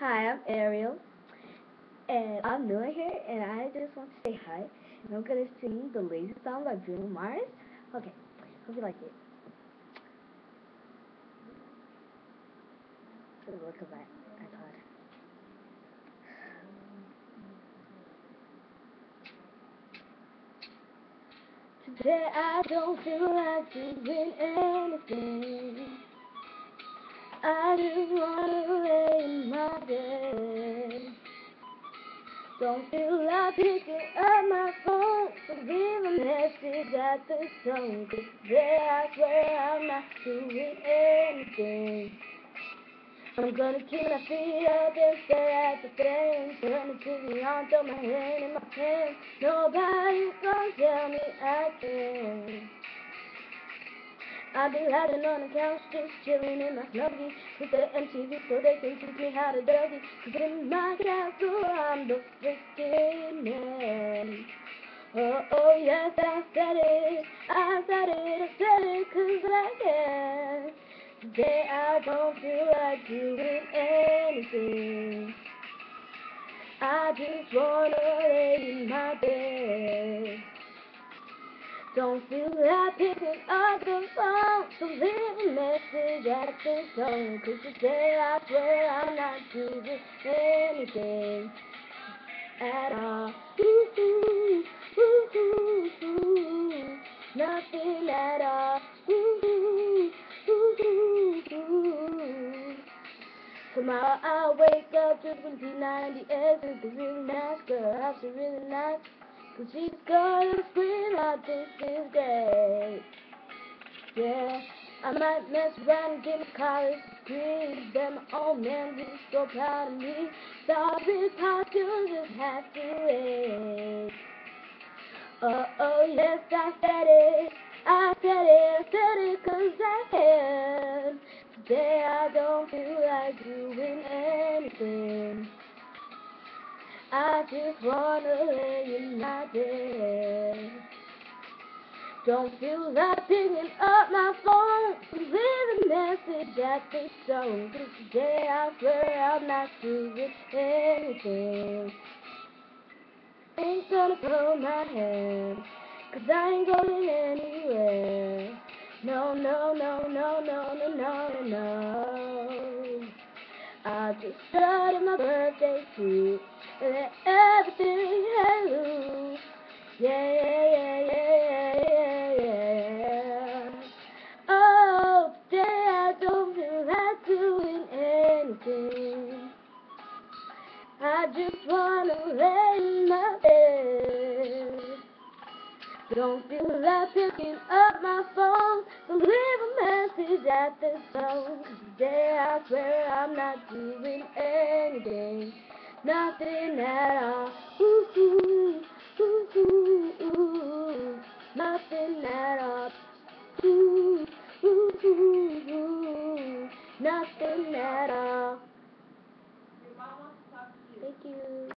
Hi, I'm Ariel, and I'm new here, and I just want to say hi. And I'm gonna sing the Lazy Song by Bruno Mars. Okay, hope you like it. Look at my iPod. Today I don't feel like doing anything. I just wanna lay in my bed. Don't feel like picking up my phone to leave a message at the tone. 'Cause today I swear I'm not doing anything. I'm gonna keep my feet up and stare at the flames. Turn the TV on, throw my hand in my pants. Nobody's gonna tell me I can't. I've been lying on the couch, just chilling in my snuggie with the MTV so they can teach me how to dougie. 'Cause in my castle I'm the freaking man. Oh, yes, I said it, 'cause I can. Today I don't feel like doing anything. I just wanna lay in my bed. Don't feel like picking up the phone to leave a message at the tone. 'Cause today I swear I'm not doing anything at all. Ooh, ooh, ooh, ooh, nothing at all. Ooh, ooh, ooh. Tomorrow I'll wake up to 2090 with a really nice girl. She's really nice. 'Cause she's got a scream out, this is great. Yeah, I might mess around and get a college degree. Then my old man will be so proud of me. Sorry, Pop, you just have to wait. Oh, yes, I said it. 'Cause I can. Today I don't feel like doing anything. I just wanna lay in my bed. Don't feel like picking up my phone to leave a message at the tone. 'Cause today I swear I'm not doing anything. Ain't gonna pull my hand, 'cause I ain't going anywhere. No, no, no, no, no, no, no, no. I just started my birthday too, and let everything hang loose. Yeah, yeah, yeah, yeah, yeah, yeah. Oh, today I don't feel like doing anything. I just wanna lay in my bed. Don't feel like picking up my phone to leave a message at the tone. 'Cause today I swear I'm not doing anything, nothing at all. Ooh, ooh, ooh, ooh, ooh, nothing at all. Ooh, ooh, ooh, ooh, nothing at all.